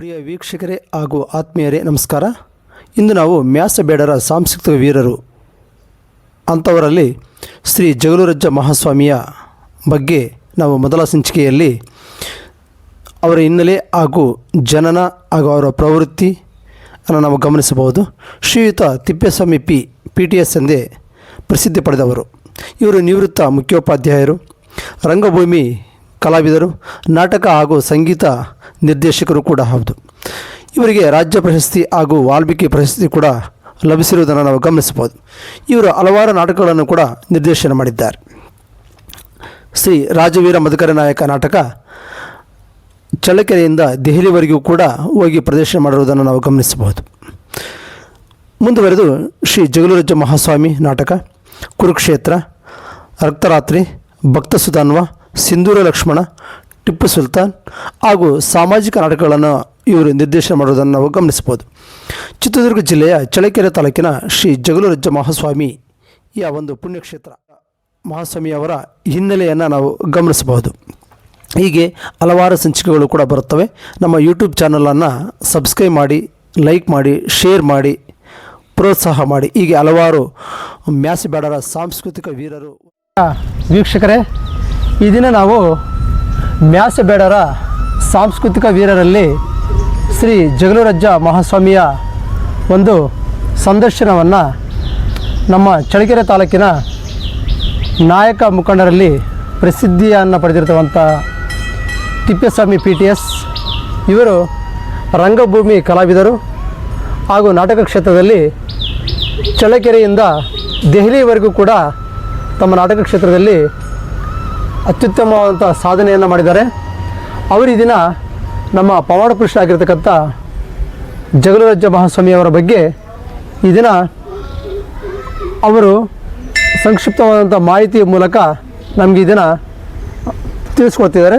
ಪ್ರಿಯ ವೀಕ್ಷಕರೇ ಹಾಗೂ ಆತ್ಮೀಯರೇ ನಮಸ್ಕಾರ. ಇಂದು ನಾವು ಮ್ಯಾಸಬೇಡರ ಸಾಂಸ್ಕೃತಿಕ ವೀರರು ಅಂಥವರಲ್ಲಿ ಶ್ರೀ ಜಗಳೂರಜ್ಜ ಮಹಾಸ್ವಾಮಿಯ ಬಗ್ಗೆ ನಾವು ಮೊದಲ ಸಂಚಿಕೆಯಲ್ಲಿ ಅವರ ಹಿನ್ನೆಲೆ ಹಾಗೂ ಜನನ ಹಾಗೂ ಅವರ ಪ್ರವೃತ್ತಿ ಅನ್ನು ನಾವು ಗಮನಿಸಬಹುದು. ಶ್ರೀಯುತ ತಿಪ್ಪೇಸ್ವಾಮಿ PTS ಎಂದೇ ಪ್ರಸಿದ್ಧಿ ಪಡೆದವರು. ಇವರು ನಿವೃತ್ತ ಮುಖ್ಯೋಪಾಧ್ಯಾಯರು, ರಂಗಭೂಮಿ ಕಲಾವಿದರು, ನಾಟಕ ಹಾಗೂ ಸಂಗೀತ ನಿರ್ದೇಶಕರು ಕೂಡ ಹೌದು. ಇವರಿಗೆ ರಾಜ್ಯ ಪ್ರಶಸ್ತಿ ಹಾಗೂ ವಾಲ್ಮೀಕಿ ಪ್ರಶಸ್ತಿ ಕೂಡ ಲಭಿಸಿರುವುದನ್ನು ನಾವು ಗಮನಿಸಬಹುದು. ಇವರು ಹಲವಾರು ನಾಟಕಗಳನ್ನು ಕೂಡ ನಿರ್ದೇಶನ ಮಾಡಿದ್ದಾರೆ. ಶ್ರೀ ರಾಜವೀರ ಮಧುಕರ ನಾಯಕ ನಾಟಕ ಚಳ್ಳಕೆರೆಯಿಂದ ದೆಹಲಿವರೆಗೂ ಕೂಡ ಹೋಗಿ ಪ್ರದರ್ಶನ ಮಾಡಿರುವುದನ್ನು ನಾವು ಗಮನಿಸಬಹುದು. ಮುಂದುವರೆದು ಶ್ರೀ ಜಗಳೂರಜ್ಜ ಮಹಾಸ್ವಾಮಿ ನಾಟಕ, ಕುರುಕ್ಷೇತ್ರ, ರಕ್ತರಾತ್ರಿ, ಭಕ್ತಸುಧಾನ್ವ, ಸಿಂಧೂರ ಲಕ್ಷ್ಮಣ, ಟಿಪ್ಪು ಸುಲ್ತಾನ್ ಹಾಗೂ ಸಾಮಾಜಿಕ ನಾಟಕಗಳನ್ನು ಇವರು ನಿರ್ದೇಶನ ಮಾಡುವುದನ್ನು ನಾವು ಗಮನಿಸಬಹುದು. ಚಿತ್ರದುರ್ಗ ಜಿಲ್ಲೆಯ ಚಳ್ಳಕೆರೆ ತಾಲೂಕಿನ ಶ್ರೀ ಜಗಳೂರಜ್ಜ ಮಹಾಸ್ವಾಮಿಯ ಒಂದು ಪುಣ್ಯಕ್ಷೇತ್ರ ಮಹಾಸ್ವಾಮಿಯವರ ಹಿನ್ನೆಲೆಯನ್ನು ನಾವು ಗಮನಿಸಬಹುದು. ಹೀಗೆ ಹಲವಾರು ಸಂಚಿಕೆಗಳು ಕೂಡ ಬರುತ್ತವೆ. ನಮ್ಮ ಯೂಟ್ಯೂಬ್ ಚಾನಲನ್ನು ಸಬ್ಸ್ಕ್ರೈಬ್ ಮಾಡಿ, ಲೈಕ್ ಮಾಡಿ, ಶೇರ್ ಮಾಡಿ, ಪ್ರೋತ್ಸಾಹ ಮಾಡಿ. ಹೀಗೆ ಹಲವಾರು ಮ್ಯಾಸಬೇಡರ ಸಾಂಸ್ಕೃತಿಕ ವೀರರು. ವೀಕ್ಷಕರೇ, ಈ ದಿನ ನಾವು ಮ್ಯಾಸಬೇಡರ ಸಾಂಸ್ಕೃತಿಕ ವೀರರಲ್ಲಿ ಶ್ರೀ ಜಗಳೂರಜ್ಜ ಮಹಾಸ್ವಾಮಿಯ ಒಂದು ಸಂದರ್ಶನವನ್ನು ನಮ್ಮ ಚಳ್ಳಕೆರೆ ತಾಲೂಕಿನ ನಾಯಕ ಮುಖಂಡರಲ್ಲಿ ಪ್ರಸಿದ್ಧಿಯನ್ನು ಪಡೆದಿರ್ತಕ್ಕಂಥ ತಿಪ್ಪೇಸ್ವಾಮಿ PTS ಇವರು ರಂಗಭೂಮಿ ಕಲಾವಿದರು ಹಾಗೂ ನಾಟಕ ಕ್ಷೇತ್ರದಲ್ಲಿ ಚಳ್ಳಕೆರೆಯಿಂದ ದೆಹಲಿವರೆಗೂ ಕೂಡ ತಮ್ಮ ನಾಟಕ ಕ್ಷೇತ್ರದಲ್ಲಿ ಅತ್ಯುತ್ತಮವಾದಂಥ ಸಾಧನೆಯನ್ನು ಮಾಡಿದ್ದಾರೆ. ಅವರು ಈ ದಿನ ನಮ್ಮ ಪವಾಡ ಪುರುಷರಾಗಿರ್ತಕ್ಕಂಥ ಜಗಳೂರಜ್ಜ ಮಹಾಸ್ವಾಮಿಯವರ ಬಗ್ಗೆ ಈ ದಿನ ಅವರು ಸಂಕ್ಷಿಪ್ತವಾದಂಥ ಮಾಹಿತಿಯ ಮೂಲಕ ನಮಗೆ ಈ ದಿನ ತಿಳಿಸ್ಕೊಡ್ತಿದ್ದಾರೆ.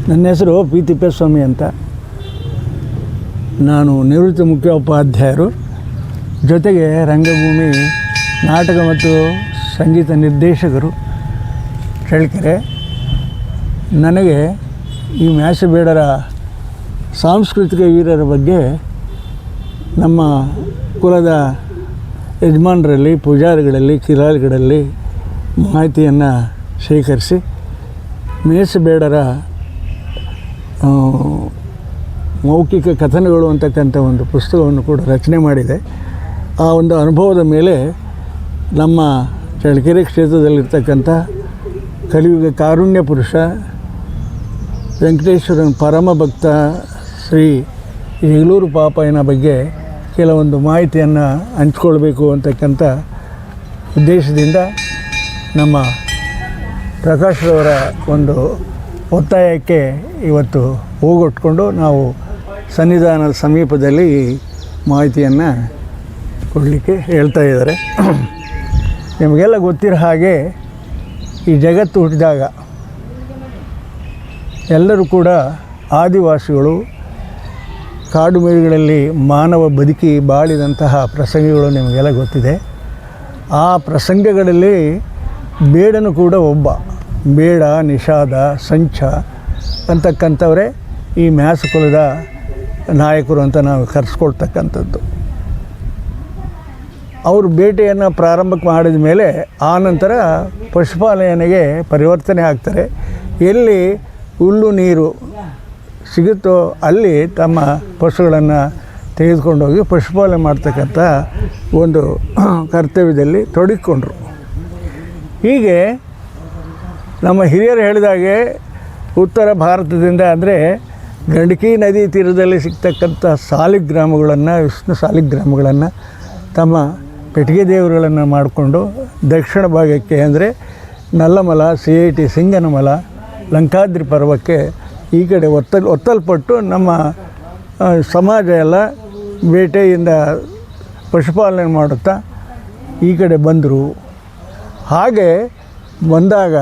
ನನ್ನ ಹೆಸರು ತಿಪ್ಪೇಸ್ವಾಮಿ ಅಂತ. ನಾನು ನಿವೃತ್ತ ಮುಖ್ಯೋಪಾಧ್ಯಾಯರು, ಜೊತೆಗೆ ರಂಗಭೂಮಿ ನಾಟಕ ಮತ್ತು ಸಂಗೀತ ನಿರ್ದೇಶಕರು ಚಳ್ಳಕೆರೆ. ನನಗೆ ಈ ಮ್ಯಾಸಬೇಡರ ಸಾಂಸ್ಕೃತಿಕ ವೀರರ ಬಗ್ಗೆ ನಮ್ಮ ಕುಲದ ಯಜಮಾನರಲ್ಲಿ, ಪೂಜಾರಿಗಳಲ್ಲಿ, ಕಿರಾರಿಗಳಲ್ಲಿ ಮಾಹಿತಿಯನ್ನು ಶೇಖರಿಸಿ ಮ್ಯಾಸಬೇಡರ ಮೌಖಿಕ ಕಥನಗಳು ಅಂತಕ್ಕಂಥ ಒಂದು ಪುಸ್ತಕವನ್ನು ಕೂಡ ರಚನೆ ಮಾಡಿದೆ. ಆ ಒಂದು ಅನುಭವದ ಮೇಲೆ ನಮ್ಮ ಚಳ್ಳಕೆರೆ ಕ್ಷೇತ್ರದಲ್ಲಿರ್ತಕ್ಕಂಥ ಕಲಿಯುಗ ಕಾರುಣ್ಯ ಪುರುಷ ವೆಂಕಟೇಶ್ವರನ ಪರಮ ಭಕ್ತ ಶ್ರೀ ಜಗಳೂರು ಪಾಪಯ್ಯನ ಬಗ್ಗೆ ಕೆಲವೊಂದು ಮಾಹಿತಿಯನ್ನು ಹಂಚ್ಕೊಳ್ಬೇಕು ಅಂತಕ್ಕಂಥ ಉದ್ದೇಶದಿಂದ ನಮ್ಮ ಪ್ರಕಾಶ್ರವರ ಒಂದು ಒತ್ತಾಯಕ್ಕೆ ಇವತ್ತು ಹೋಗೊಟ್ಕೊಂಡು ನಾವು ಸನ್ನಿಧಾನದ ಸಮೀಪದಲ್ಲಿ ಈ ಮಾಹಿತಿಯನ್ನು ಕೊಡಲಿಕ್ಕೆ ಹೇಳ್ತಾ ಇದ್ದಾರೆ. ನಿಮಗೆಲ್ಲ ಗೊತ್ತಿರೋ ಹಾಗೆ ಈ ಜಗತ್ತು ಹುಟ್ಟಿದಾಗ ಎಲ್ಲರೂ ಕೂಡ ಆದಿವಾಸಿಗಳು ಕಾಡು ಮೇಡುಗಳಲ್ಲಿ ಮಾನವ ಬದುಕಿ ಬಾಳಿದಂತಹ ಪ್ರಸಂಗಗಳು ನಿಮಗೆಲ್ಲ ಗೊತ್ತಿದೆ. ಆ ಪ್ರಸಂಗಗಳಲ್ಲಿ ಬೇಡನು ಕೂಡ ಒಬ್ಬ. ಬೇಡ, ನಿಷಾದ, ಸಂಚ ಅಂತಕ್ಕಂಥವರೇ ಈ ಮ್ಯಾಸಕುಲದ ನಾಯಕರು ಅಂತ ನಾವು ಕರೆಸ್ಕೊಳ್ತಕ್ಕಂಥದ್ದು. ಅವರು ಬೇಟೆಯನ್ನು ಪ್ರಾರಂಭ ಮಾಡಿದ ಮೇಲೆ ಆನಂತರ ಪಶುಪಾಲನೆಗೆ ಪರಿವರ್ತನೆ ಆಗ್ತಾರೆ. ಎಲ್ಲಿ ಹುಲ್ಲು ನೀರು ಸಿಗುತ್ತೋ ಅಲ್ಲಿ ತಮ್ಮ ಪಶುಗಳನ್ನು ತೆಗೆದುಕೊಂಡೋಗಿ ಪಶುಪಾಲನೆ ಮಾಡ್ತಕ್ಕಂಥ ಒಂದು ಕರ್ತವ್ಯದಲ್ಲಿ ತೊಡಗಿಕೊಂಡ್ರು. ಹೀಗೆ ನಮ್ಮ ಹಿರಿಯರು ಹೇಳಿದಾಗೆ ಉತ್ತರ ಭಾರತದಿಂದ ಅಂದರೆ ಗಂಡಕಿ ನದಿ ತೀರದಲ್ಲಿ ಸಿಗ್ತಕ್ಕಂಥ ಸಾಲಿಗ್ರಾಮಗಳನ್ನು, ವಿಷ್ಣು ಸಾಲಿಗ್ರಾಮಗಳನ್ನು ತಮ್ಮ ಪೆಟ್ಟಿಗೆ ದೇವರುಗಳನ್ನು ಮಾಡಿಕೊಂಡು ದಕ್ಷಿಣ ಭಾಗಕ್ಕೆ ಅಂದರೆ ನಲ್ಲಮಲ, CIT ಸಿಂಗನಮಲ, ಲಂಕಾದ್ರಿ ಪರ್ವಕ್ಕೆ ಈ ಕಡೆ ಒತ್ತಲ್ಪಟ್ಟು ನಮ್ಮ ಸಮಾಜ ಎಲ್ಲ ಬೇಟೆಯಿಂದ ಪಶುಪಾಲನೆ ಮಾಡುತ್ತಾ ಈ ಕಡೆ ಬಂದರು. ಹಾಗೆ ಬಂದಾಗ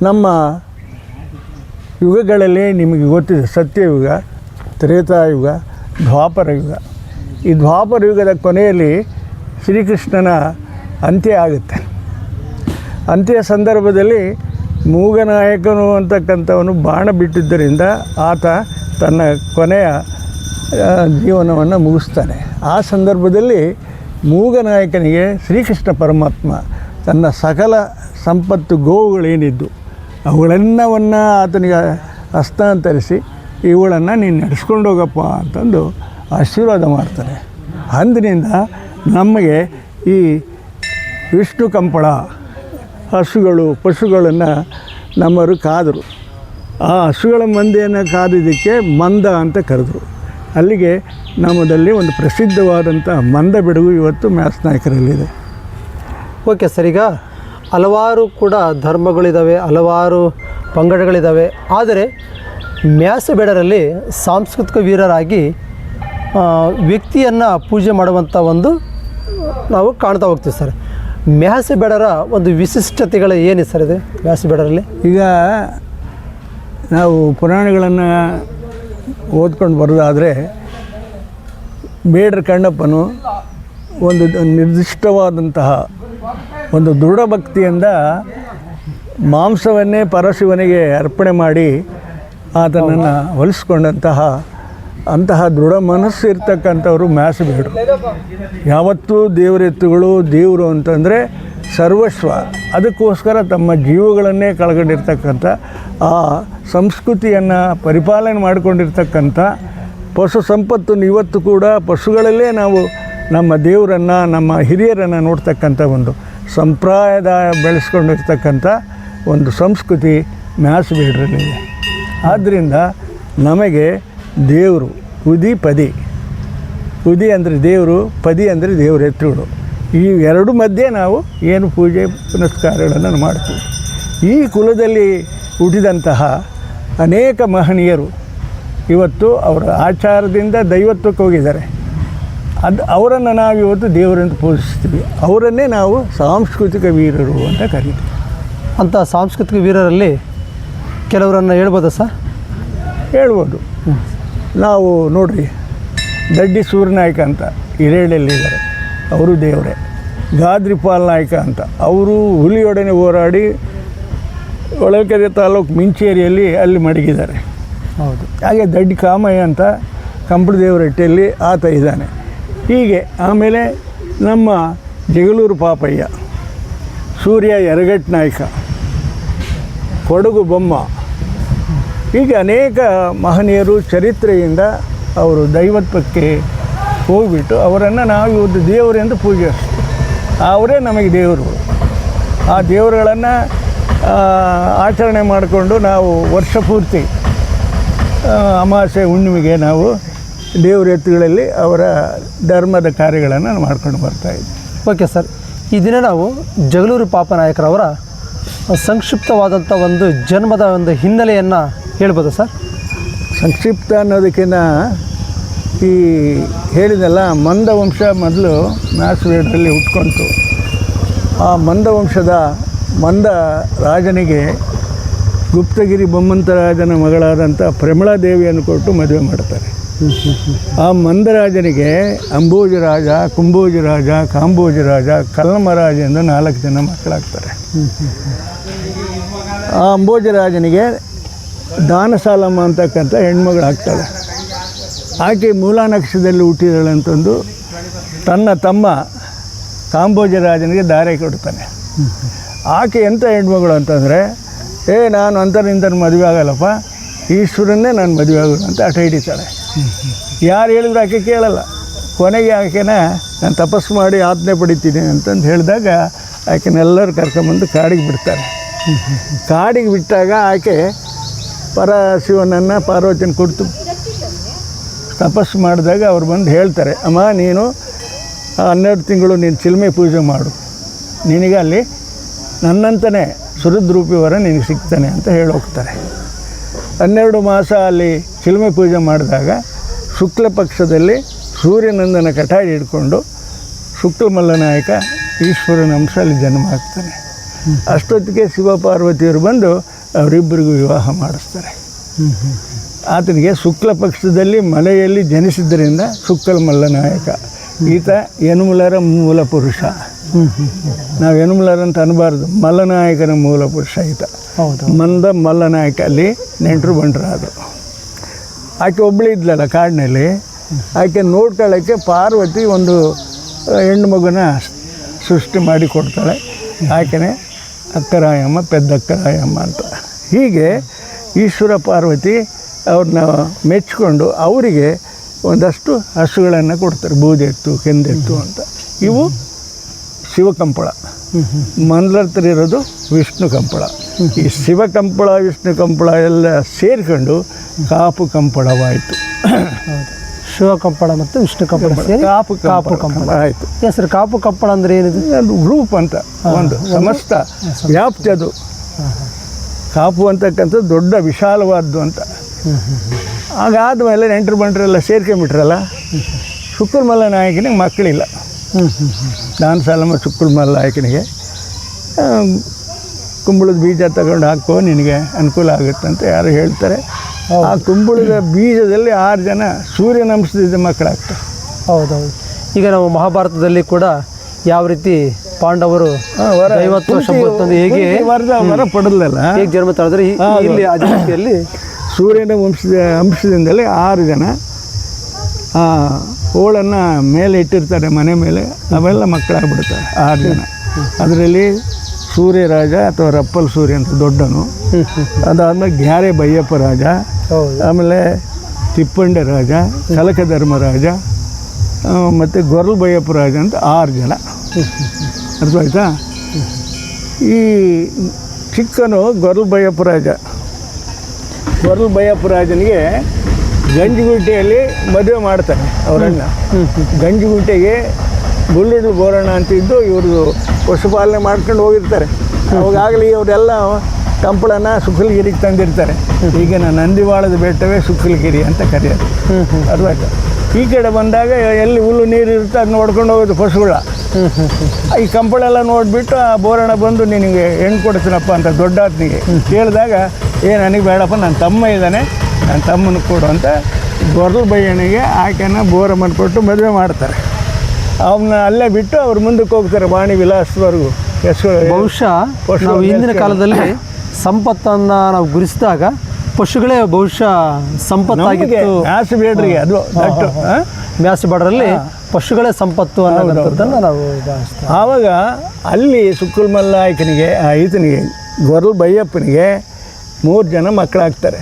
ನಮ್ಮ ಯುಗಗಳಲ್ಲಿ ನಿಮಗೆ ಗೊತ್ತಿದೆ, ಸತ್ಯಯುಗ, ತ್ರೇತಾಯುಗ, ದ್ವಾಪರ ಯುಗ. ಈ ದ್ವಾಪರ ಯುಗದ ಕೊನೆಯಲ್ಲಿ ಶ್ರೀಕೃಷ್ಣನ ಅಂತ್ಯ ಆಗುತ್ತೆ. ಅಂತ್ಯ ಸಂದರ್ಭದಲ್ಲಿ ಮೂಗನಾಯಕನು ಅಂತಕ್ಕಂಥವನು ಬಾಣ ಬಿಟ್ಟಿದ್ದರಿಂದ ಆತ ತನ್ನ ಕೊನೆಯ ಜೀವನವನ್ನು ಮುಗಿಸ್ತಾನೆ. ಆ ಸಂದರ್ಭದಲ್ಲಿ ಮೂಗನಾಯಕನಿಗೆ ಶ್ರೀಕೃಷ್ಣ ಪರಮಾತ್ಮ ತನ್ನ ಸಕಲ ಸಂಪತ್ತು ಗೋವುಗಳೇನಿದ್ದು ಅವುಗಳೆಲ್ಲವನ್ನು ಆತನಿಗೆ ಹಸ್ತಾಂತರಿಸಿ ಇವುಗಳನ್ನು ನೀನು ನಡೆಸ್ಕೊಂಡು ಹೋಗಪ್ಪ ಅಂತಂದು ಆಶೀರ್ವಾದ ಮಾಡ್ತಾನೆ. ಅಂದಿನಿಂದ ನಮಗೆ ಈ ವಿಷ್ಣು ಕಂಪಳ ಹಸುಗಳು ಪಶುಗಳನ್ನು ನಮ್ಮವರು ಕಾದರು. ಆ ಹಸುಗಳ ಮಂದೆಯನ್ನು ಕಾದಿದ್ದಕ್ಕೆ ಮಂದ ಅಂತ ಕರೆದರು. ಅಲ್ಲಿಗೆ ನಮ್ಮದಲ್ಲಿ ಒಂದು ಪ್ರಸಿದ್ಧವಾದಂಥ ಮಂದ ಬೆಡಗು ಇವತ್ತು ಮ್ಯಾಸ್ ನಾಯಕರಲ್ಲಿದೆ. ಓಕೆ ಸರ್, ಈಗ ಹಲವಾರು ಕೂಡ ಧರ್ಮಗಳಿದ್ದಾವೆ, ಹಲವಾರು ಪಂಗಡಗಳಿದ್ದಾವೆ. ಆದರೆ ಮ್ಯಾಸಬೇಡರಲ್ಲಿ ಸಾಂಸ್ಕೃತಿಕ ವೀರರಾಗಿ ವ್ಯಕ್ತಿಯನ್ನು ಪೂಜೆ ಮಾಡುವಂಥ ಒಂದು ನಾವು ಕಾಣ್ತಾ ಹೋಗ್ತೀವಿ ಸರ್. ಮ್ಯಾಸಬೇಡರ ಒಂದು ವಿಶಿಷ್ಟತೆಗಳು ಏನಿದೆ ಸರ್ ಇದು ಮ್ಯಾಸಬೇಡರಲ್ಲಿ? ಈಗ ನಾವು ಪುರಾಣಗಳನ್ನು ಓದ್ಕೊಂಡು ಬರೋದಾದರೆ ಬೇಡರ ಕಣ್ಣಪ್ಪನು ಒಂದು ನಿರ್ದಿಷ್ಟವಾದಂತಹ ಒಂದು ದೃಢ ಭಕ್ತಿಯಿಂದ ಮಾಂಸವನ್ನೇ ಪರಶಿವನಿಗೆ ಅರ್ಪಣೆ ಮಾಡಿ ಆತನನ್ನು ಅಂತಹ ದೃಢ ಮನಸ್ಸು ಇರ್ತಕ್ಕಂಥವ್ರು ಮ್ಯಾಸಬೇಡರು. ಯಾವತ್ತೂ ದೇವರೆತ್ತುಗಳು ದೇವರು ಅಂತಂದರೆ ಸರ್ವಸ್ವ, ಅದಕ್ಕೋಸ್ಕರ ತಮ್ಮ ಜೀವಗಳನ್ನೇ ಕಳ್ಕೊಂಡಿರ್ತಕ್ಕಂಥ ಆ ಸಂಸ್ಕೃತಿಯನ್ನು ಪರಿಪಾಲನೆ ಮಾಡಿಕೊಂಡಿರ್ತಕ್ಕಂಥ ಪಶು ಸಂಪತ್ತನ್ನು ಇವತ್ತು ಕೂಡ ಪಶುಗಳಲ್ಲೇ ನಾವು ನಮ್ಮ ದೇವರನ್ನು ನಮ್ಮ ಹಿರಿಯರನ್ನು ನೋಡ್ತಕ್ಕಂಥ ಒಂದು ಸಂಪ್ರದಾಯ ಬೆಳೆಸ್ಕೊಂಡಿರ್ತಕ್ಕಂಥ ಒಂದು ಸಂಸ್ಕೃತಿ ಮ್ಯಾಸಬೇಡರಲ್ಲಿದೆ. ಆದ್ದರಿಂದ ನಮಗೆ ದೇವರು ಉದಿ ಪದಿ, ಉದಿ ಅಂದರೆ ದೇವರು, ಪದಿ ಅಂದರೆ ದೇವರ ಎತ್ತುಗಳು, ಈ ಎರಡು ಮಧ್ಯೆ ನಾವು ಏನು ಪೂಜೆ ಪುನಸ್ಕಾರಗಳನ್ನು ಮಾಡ್ತೀವಿ. ಈ ಕುಲದಲ್ಲಿ ಹುಟ್ಟಿದಂತಹ ಅನೇಕ ಮಹನೀಯರು ಇವತ್ತು ಅವರ ಆಚಾರದಿಂದ ದೈವತ್ವಕ್ಕೆ ಹೋಗಿದ್ದಾರೆ. ಅವರನ್ನು ನಾವು ಇವತ್ತು ದೇವರೆಂದು ಪೂಜಿಸ್ತೀವಿ. ಅವರನ್ನೇ ನಾವು ಸಾಂಸ್ಕೃತಿಕ ವೀರರು ಅಂತ ಕರೀತೀವಿ. ಅಂಥ ಸಾಂಸ್ಕೃತಿಕ ವೀರರಲ್ಲಿ ಕೆಲವರನ್ನು ಹೇಳ್ಬೋದಾ ಸರ್? ಹೇಳ್ಬೋದು. ನಾವು ನೋಡ್ರಿ, ದಡ್ಡಿ ಸೂರ್ಯನಾಯಕ ಅಂತ ಹಿರೇಳ್ಳಿಯಲ್ಲಿದ್ದಾರೆ, ಅವರು ದೇವರೇ. ಗಾದ್ರಿಪಾಲ್ ನಾಯಕ ಅಂತ ಅವರು ಹುಲಿಯೊಡನೆ ಹೋರಾಡಿ ಹೊಳಲ್ಕೆರೆ ತಾಲೂಕು ಮಿಂಚೇರಿಯಲ್ಲಿ ಅಲ್ಲಿ ಮಡಗಿದ್ದಾರೆ. ಹೌದು. ಹಾಗೆ ದಡ್ಡಿ ಕಾಮಯ್ಯ ಅಂತ ಕಂಬಳದೇವರಟ್ಟಿಯಲ್ಲಿ ಆತ ಇದ್ದಾನೆ. ಹೀಗೆ ಆಮೇಲೆ ನಮ್ಮ ಜಗಳೂರು ಪಾಪಯ್ಯ, ಸೂರ್ಯ ಯರಗಟ್ ನಾಯಕ, ಕೊಡಗು ಬೊಮ್ಮ, ಹೀಗೆ ಅನೇಕ ಮಹನೀಯರು ಚರಿತ್ರೆಯಿಂದ ಅವರು ದೈವತ್ವಕ್ಕೆ ಹೋಗಿಬಿಟ್ಟು ಅವರನ್ನು ನಾವು ಇವತ್ತು ದೇವರೆಂದು ಪೂಜಿಸ್ತೀವಿ. ಅವರೇ ನಮಗೆ ದೇವರು. ಆ ದೇವರುಗಳನ್ನು ಆಚರಣೆ ಮಾಡಿಕೊಂಡು ನಾವು ವರ್ಷ ಪೂರ್ತಿ ಅಮಾವಾಸ್ಯೆ ಹುಣ್ಣಿಮೆಗೆ ನಾವು ದೇವರ ಎತ್ತುಗಳಲ್ಲಿ ಅವರ ಧರ್ಮದ ಕಾರ್ಯಗಳನ್ನು ಮಾಡ್ಕೊಂಡು ಬರ್ತಾಯಿದ್ವಿ. ಓಕೆ ಸರ್, ಈ ದಿನ ನಾವು ಜಗಳೂರು ಪಾಪನಾಯಕರವರ ಸಂಕ್ಷಿಪ್ತವಾದಂಥ ಒಂದು ಜನ್ಮದ ಒಂದು ಹಿನ್ನೆಲೆಯನ್ನು ಹೇಳ್ಬೋದು ಸರ್? ಸಂಕ್ಷಿಪ್ತ ಅನ್ನೋದಕ್ಕಿಂತ ಈ ಹೇಳಿದೆಲ್ಲ ಮಂದ ವಂಶ ಮೊದಲು ಮ್ಯಾಸಬೇಡರಲ್ಲಿ ಹುಟ್ಕೊಂತು. ಆ ಮಂದ ವಂಶದ ಮಂದ ರಾಜನಿಗೆ ಗುಪ್ತಗಿರಿ ಬೊಮ್ಮಂತರಾಜನ ಮಗಳಾದಂಥ ಪ್ರಮಿಳಾದೇವಿಯನ್ನು ಕೊಟ್ಟು ಮದುವೆ ಮಾಡ್ತಾರೆ. ಆ ಮಂದರಾಜನಿಗೆ ಅಂಬೋಜರಾಜ, ಕುಂಬೋಜರಾಜ, ಕಾಂಬೋಜರಾಜ, ಕಲ್ಮರಾಜ ಎಂದು 4 ಜನ ಮಕ್ಕಳಾಗ್ತಾರೆ. ಆ ಅಂಬೋಜರಾಜನಿಗೆ ದಾನಸಾಲಮ್ಮ ಅಂತಕ್ಕಂಥ ಹೆಣ್ಮಗಳಾಗ್ತಾಳೆ. ಆಕೆ ಮೂಲ ನಕ್ಷತ್ರದಲ್ಲಿ ಹುಟ್ಟಿದಳು ಅಂತಂದು ತನ್ನ ತಮ್ಮ ಕಾಂಬೋಜರಾಜನಿಗೆ ದಾರೆ ಕೊಡ್ತಾನೆ. ಆಕೆ ಎಂಥ ಹೆಣ್ಮಗಳು ಅಂತಂದರೆ, ನಾನು ಅಂತರಿಂದ ಮದುವೆ ಆಗಲ್ಲಪ್ಪ, ಈಶ್ವರನ್ನೇ ನಾನು ಮದುವೆ ಆಗೋದು ಅಂತ ಹಠ ಹಿಡಿತಾಳೆ. ಯಾರು ಹೇಳಿದ್ರು ಆಕೆ ಕೇಳಲ್ಲ. ಕೊನೆಗೆ ಆಕೆನ ನಾನು ತಪಸ್ಸು ಮಾಡಿ ಆಜ್ಞೆ ಪಡಿತೀನಿ ಅಂತಂದು ಹೇಳಿದಾಗ ಆಕೆನೆಲ್ಲರೂ ಕರ್ಕೊಂಬಂದು ಕಾಡಿಗೆ ಬಿಡ್ತಾರೆ. ಕಾಡಿಗೆ ಬಿಟ್ಟಾಗ ಆಕೆ ಪರಶಿವನನ್ನು ಪಾರ್ವತಿನ ಕೊಡ್ತು ತಪಸ್ಸು ಮಾಡಿದಾಗ ಅವ್ರು ಬಂದು ಹೇಳ್ತಾರೆ, ಅಮ್ಮ ನೀನು 12 ತಿಂಗಳು ನೀನು ಚಿಲ್ಮೆ ಪೂಜೆ ಮಾಡು, ನಿನಗೆ ಅಲ್ಲಿ ನನ್ನಂತನೇ ಸುರುದ್ರೂಪಿವರ ನಿನಗೆ ಸಿಗ್ತಾನೆ ಅಂತ ಹೇಳೋಗ್ತಾರೆ. 12 ಮಾಸ ಅಲ್ಲಿ ಚಿಲ್ಮೆ ಪೂಜೆ ಮಾಡಿದಾಗ ಶುಕ್ಲ ಪಕ್ಷದಲ್ಲಿ ಸೂರ್ಯನಂದನ ಕಟಾಡಿ ಹಿಡ್ಕೊಂಡು ಶುಕ್ಲಮಲ್ಲನಾಯಕ ಈಶ್ವರನ ಅಂಶ ಅಲ್ಲಿ ಜನ್ಮ ಆಗ್ತಾನೆ. ಅಷ್ಟೊತ್ತಿಗೆ ಶಿವಪಾರ್ವತಿಯವರು ಬಂದು ಅವರಿಬ್ಬರಿಗೂ ವಿವಾಹ ಮಾಡಿಸ್ತಾರೆ. ಆತನಿಗೆ ಶುಕ್ಲ ಪಕ್ಷದಲ್ಲಿ ಮಲೆಯಲ್ಲಿ ಜನಿಸಿದ್ದರಿಂದ ಶುಕ್ಲಮಲ್ಲನಾಯಕ. ಈತ ಯನುಮಲರ ಮೂಲ ಪುರುಷ. ನಾವು ಯನುಮಲರ್ ಅಂತ ಅನ್ನಬಾರ್ದು, ಮಲ್ಲನಾಯಕನ ಮೂಲ ಪುರುಷ ಈತ. ಹೌದು. ಮಲ್ಲನಾಯಕ ಅಲ್ಲಿ ನೆಂಟರು ಬಂಟ್ರು ಅದು. ಆಕೆ ಒಬ್ಬಳು ಇದ್ಲಲ್ಲ ಕಾಡಿನಲ್ಲಿ, ಆಕೆ ನೋಡ್ಕೊಳ್ಳೋಕ್ಕೆ ಪಾರ್ವತಿ ಒಂದು ಹೆಣ್ಣು ಮಗುನ ಸೃಷ್ಟಿ ಮಾಡಿ ಕೊಡ್ತಾಳೆ. ಆಕೆನೇ ಅಕ್ಕರಾಯಮ್ಮ, ಪೆದ್ದಕ್ಕರಾಯಮ್ಮ ಅಂತ. ಹೀಗೆ ಈಶ್ವರ ಪಾರ್ವತಿ ಅವ್ರನ್ನ ಮೆಚ್ಚಿಕೊಂಡು ಅವರಿಗೆ ಒಂದಷ್ಟು ಹಸುಗಳನ್ನು ಕೊಡ್ತಾರೆ, ಬೂದೆತ್ತು ಕೆಂದೆತ್ತು ಅಂತ. ಇವು ಶಿವಕಂಪಳ. ಮಂದ್ರ ಹತ್ರ ಇರೋದು ವಿಷ್ಣು ಕಂಪಳ. ಈ ಶಿವಕಂಪಳ ವಿಷ್ಣು ಕಂಪಳ ಎಲ್ಲ ಸೇರಿಕೊಂಡು ಕಾಪು ಕಂಪಳವಾಯಿತು. ಶಿವಕಂಪಳ ಮತ್ತು ವಿಷ್ಣು ಕಂಪಳ ಸೇರಿ ಕಾಪು ಕಂಪಳ ಆಯಿತು. ಹೆಸರು ಕಾಪು ಕಂಪಳ ಅಂದರೆ ಏನಿದೆ? ಅದು ಗ್ರೂಪ್ ಅಂತ, ಒಂದು ಸಮಸ್ತ ವ್ಯಾಪ್ತಿ ಅದು. ಕಾಪು ಅಂತಕ್ಕಂಥದ್ದು ದೊಡ್ಡ ವಿಶಾಲವಾದ್ದು ಅಂತ. ಹಾಗಾದಮೇಲೆ ನೆಂಟರು ಬಂಟರೆಲ್ಲ ಸೇರ್ಕೊಂಬಿಟ್ರಲ್ಲ, ಶುಕ್ರಮಲ್ಲ ನಾಯಕನಿಗೆ ಮಕ್ಕಳಿಲ್ಲ. ದಾನಸಾಲಮ್ಮ ಶುಕ್ರಮಲ್ಲ ನಾಯಕನಿಗೆ ಕುಂಬಳದ ಬೀಜ ತಗೊಂಡು ಹಾಕೋ, ನಿನಗೆ ಅನುಕೂಲ ಆಗುತ್ತೆ ಅಂತ ಯಾರು ಹೇಳ್ತಾರೆ. ಆ ಕುಂಬಳದ ಬೀಜದಲ್ಲಿ 6 ಜನ ಸೂರ್ಯನ ಅಂಶದಿಂದ ಮಕ್ಕಳಾಗ್ತಾರೆ. ಹೌದೌದು. ಈಗ ನಾವು ಮಹಾಭಾರತದಲ್ಲಿ ಕೂಡ ಯಾವ ರೀತಿ ಪಾಂಡವರು 50 ವರ್ಷ ಬಂದು ಹೇಗೆ ವರ ಪಡೆದಲ್ಲ, ಹೇಗೆ ಜನ್ಮ ತಾಳಿದ್ರೆ ಇಲ್ಲಿ ಅಜಾತಿಯಲ್ಲಿ ಸೂರ್ಯನ ಅಂಶದಿಂದಲೇ 6 ಜನ ಆ ಹೋಳನ್ನು ಮೇಲೆ ಇಟ್ಟಿರ್ತಾರೆ ಮನೆ ಮೇಲೆ, ಅವೆಲ್ಲ ಮಕ್ಕಳಾಗ್ಬಿಡ್ತಾರೆ 6 ಜನ. ಅದರಲ್ಲಿ ಸೂರ್ಯರಾಜ ಅಥವಾ ರಪ್ಪಲ್ ಸೂರ್ಯ ಅಂತ ದೊಡ್ಡನು, ಅದಾದಮೇಲೆ ಗ್ಯಾರೆ ಬಯ್ಯಪ್ಪ ರಾಜ, ಆಮೇಲೆ ತಿಪ್ಪಂಡೆ ರಾಜ, ಕಲಕಧರ್ಮರಾಜ ಮತ್ತು ಗೊರಲ್ ಬಯ್ಯಪ್ಪ ರಾಜ ಅಂತ 6 ಜನ. ಅರ್ಥವಾಯ್ತಾ? ಈ ಚಿಕ್ಕನು ಗೊರಲ್ ಬಯ್ಯಪ್ಪ ರಾಜ. ಗೊರಲ್ ಬಯ್ಯಪ್ಪ ರಾಜನಿಗೆ ಗಂಜಿಗುಂಟೆಯಲ್ಲಿ ಮದುವೆ ಮಾಡ್ತಾನೆ ಅವರನ್ನ. ಗಂಜಿಗುಂಟೆಗೆ ಬುಲ್ಲಿಡ್ಲು ಬೋರಣ್ಣ ಅಂತಿದ್ದು ಇವ್ರದ್ದು ಪಶುಪಾಲನೆ ಮಾಡ್ಕೊಂಡು ಹೋಗಿರ್ತಾರೆ. ಅವಾಗಲೇ ಅವರೆಲ್ಲ ಕಂಪಳನ ಸುಕ್ಕಲಗಿರಿಗೆ ತಂದಿರ್ತಾರೆ. ಈಗಿನ ನಂದಿವಾಳದ ಬೆಟ್ಟವೇ ಸುಕ್ಕಲಗಿರಿ ಅಂತ ಕರೆಯೋದು. ಅರ್ಥವಾಯ್ತಾ? ಈ ಕಡೆ ಬಂದಾಗ ಎಲ್ಲಿ ಹುಲ್ಲು ನೀರು ಇರುತ್ತೆ ಅದು ನೋಡ್ಕೊಂಡು ಹೋಗೋದು ಪಶುಗಳ. ಈ ಕಂಪಳೆಲ್ಲ ನೋಡಿಬಿಟ್ಟು ಆ ಬೋರಣ್ಣ ಬಂದು ನಿನಗೆ ಹೆಣ್ಣು ಕೊಡ್ತೀನಪ್ಪ ಅಂತ ದೊಡ್ಡಾತನಿಗೆ ಕೇಳಿದಾಗ, ನನಗೆ ಬೇಡಪ್ಪ, ನನ್ನ ತಮ್ಮ ಇದ್ದಾನೆ, ನನ್ನ ತಮ್ಮನ ಕೊಡು ಅಂತ ಗೊರಲ್ ಬಯ್ಯನಿಗೆ ಆಕೆನ ಬೋರಮ್ಮನ ಕೊಟ್ಟು ಮದುವೆ ಮಾಡ್ತಾರೆ. ಅವನ್ನ ಅಲ್ಲೇ ಬಿಟ್ಟು ಅವ್ರು ಮುಂದಕ್ಕೆ ಹೋಗ್ತಾರೆ ವಾಣಿ ವಿಲಾಸದವರೆಗೂ. ಬಹುಶಃ ನಾವು ಹಿಂದಿನ ಕಾಲದಲ್ಲಿ ಸಂಪತ್ತನ್ನು ನಾವು ಗುರುಸಿದಾಗ ಪಶುಗಳೇ ಬಹುಶಃ ಸಂಪತ್ತಾಗಿತ್ತು. ಮ್ಯಾಸಬೇಡ್ರಿಗೆ ಅದು ದಟ್ಟು ಮ್ಯಾಸಬೇಡ್ರಲ್ಲಿ ಪಶುಗಳೇ ಸಂಪತ್ತು ಅನ್ನೋದನ್ನು ನಾವು ಭಾವಿಸ್ತೇವೆ. ಆವಾಗ ಅಲ್ಲಿ ಸುಕ್ಕುಲ್ ಆಯ್ಕನಿಗೆ ಈತನಿಗೆ ಗೊರಲ್ ಬಯ್ಯಪ್ಪನಿಗೆ 3 ಜನ ಮಕ್ಕಳಾಗ್ತಾರೆ.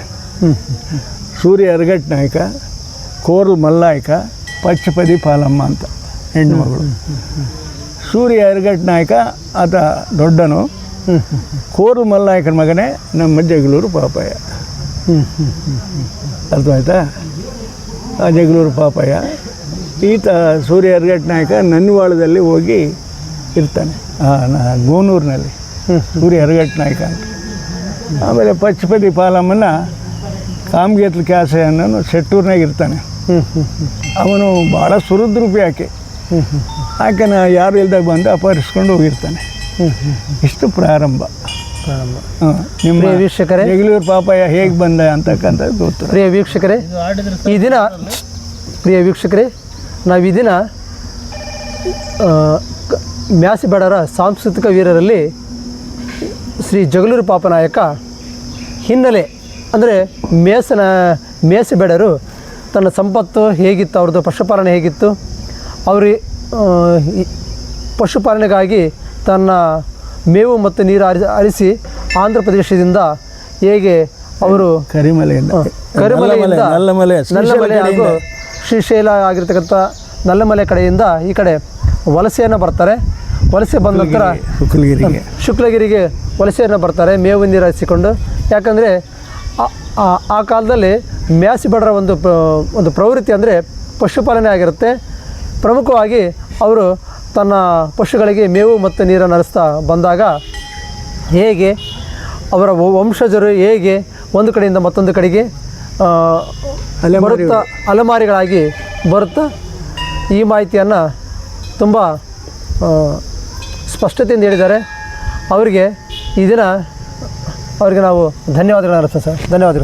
ಸೂರ್ಯ ಅರಗಟ್ ನಾಯಕ, ಕೋರ್ಲ್ ಮಲ್ಲಾಯಕ, ಪಚ್ಚಪದಿ ಪಾಲಮ್ಮ ಅಂತ ಹೆಣ್ಣು ಮಗಳು. ಸೂರ್ಯ ಅರಗಟ್ ನಾಯಕ ಆತ ದೊಡ್ಡನು. ಕೋರ್ಲ್ ಮಲ್ಲಾಯಕನ ಮಗನೇ ನಮ್ಮ ಜಗಳೂರು ಪಾಪಯ್ಯ. ಅರ್ಥವಾಯ್ತಾ? ಆ ಜಗಳೂರು ಪಾಪಯ್ಯ ಈತ ಸೂರ್ಯ ಅರಗಟ್ ನಾಯಕ ನನ್ನಿವಾಳದಲ್ಲಿ ಹೋಗಿ ಇರ್ತಾನೆ, ಗೋನೂರಿನಲ್ಲಿ ಸೂರ್ಯ ಅರಗಟ್ ನಾಯಕ ಅಂತ. ಆಮೇಲೆ ಪಚ್ಚಪದಿ ಪಾಲಮ್ಮನ ಕಾಮಗೇತ್ಲ ಕ್ಯಾಸೆ ಅನ್ನೋನು ಸೆಟ್ಟೂರ್ನಾಗ ಇರ್ತಾನೆ. ಅವನು ಭಾಳ ಸುರದ್ರೂಪಿ ಆಕೆನ ಯಾರು ಇಲ್ದಾಗ ಬಂದು ಅಪಹರಿಸ್ಕೊಂಡು ಹೋಗಿರ್ತಾನೆ. ಇಷ್ಟು ಪ್ರಾರಂಭ. ನಿಮ್ಮ ವೀಕ್ಷಕರೇ, ಜಗಳೂರು ಪಾಪಯ್ಯ ಹೇಗೆ ಬಂದ ಅಂತಕ್ಕಂಥದ್ದು ಗೊತ್ತು. ಪ್ರಿಯ ವೀಕ್ಷಕರೇ, ನಾವು ಈ ದಿನ ಮ್ಯಾಸಬೇಡರ ಸಾಂಸ್ಕೃತಿಕ ವೀರರಲ್ಲಿ ಶ್ರೀ ಜಗಳೂರು ಪಾಪನಾಯಕ ಹಿನ್ನೆಲೆ ಅಂದರೆ ಮ್ಯಾಸಬೇಡರು ತನ್ನ ಸಂಪತ್ತು ಹೇಗಿತ್ತು, ಅವ್ರದ್ದು ಪಶುಪಾಲನೆ ಹೇಗಿತ್ತು, ಅವರು ಪಶುಪಾಲನೆಗಾಗಿ ತನ್ನ ಮೇವು ಮತ್ತು ನೀರು ಹರಿಸಿ ಆಂಧ್ರ ಪ್ರದೇಶದಿಂದ ಹೇಗೆ ಅವರು ಕರಿಮಲೆಯಿಂದ ನಲ್ಲಮಲೆ ಹಾಗೂ ಶ್ರೀಶೈಲ ಆಗಿರ್ತಕ್ಕಂಥ ನಲ್ಲಮಲೆ ಕಡೆಯಿಂದ ಈ ಕಡೆ ವಲಸೆಯನ್ನು ಬರ್ತಾರೆ. ವಲಸೆ ಬಂದ ನಂತರ ಶುಕ್ಲಗಿರಿಗೆ ವಲಸೆಯನ್ನು ಬರ್ತಾರೆ ಮೇವು ನೀರು ಹರಿಸಿಕೊಂಡು. ಯಾಕಂದರೆ ಆ ಕಾಲದಲ್ಲಿ ಮ್ಯಾಸಬೇಡರ ಒಂದು ಪ್ರವೃತ್ತಿ ಅಂದರೆ ಪಶುಪಾಲನೆ ಆಗಿರುತ್ತೆ. ಪ್ರಮುಖವಾಗಿ ಅವರು ತನ್ನ ಪಶುಗಳಿಗೆ ಮೇವು ಮತ್ತು ನೀರನ್ನು ಹರಿಸ್ತಾ ಬಂದಾಗ ಹೇಗೆ ಅವರ ವಂಶಜರು ಹೇಗೆ ಒಂದು ಕಡೆಯಿಂದ ಮತ್ತೊಂದು ಕಡೆಗೆ ಬರುತ್ತಾ ಅಲೆಮಾರಿಗಳಾಗಿ ಬರುತ್ತಾ ಈ ಮಾಹಿತಿಯನ್ನು ತುಂಬ ಸ್ಪಷ್ಟತೆಯಿಂದ ಹೇಳಿದ್ದಾರೆ. ಅವರಿಗೆ ಈ ದಿನ ಅವರಿಗೆ ನಾವು ಧನ್ಯವಾದಗಳನ್ನು ಅರ್ಪಿಸ್ತೇವೆ ಸರ್. ಧನ್ಯವಾದಗಳು.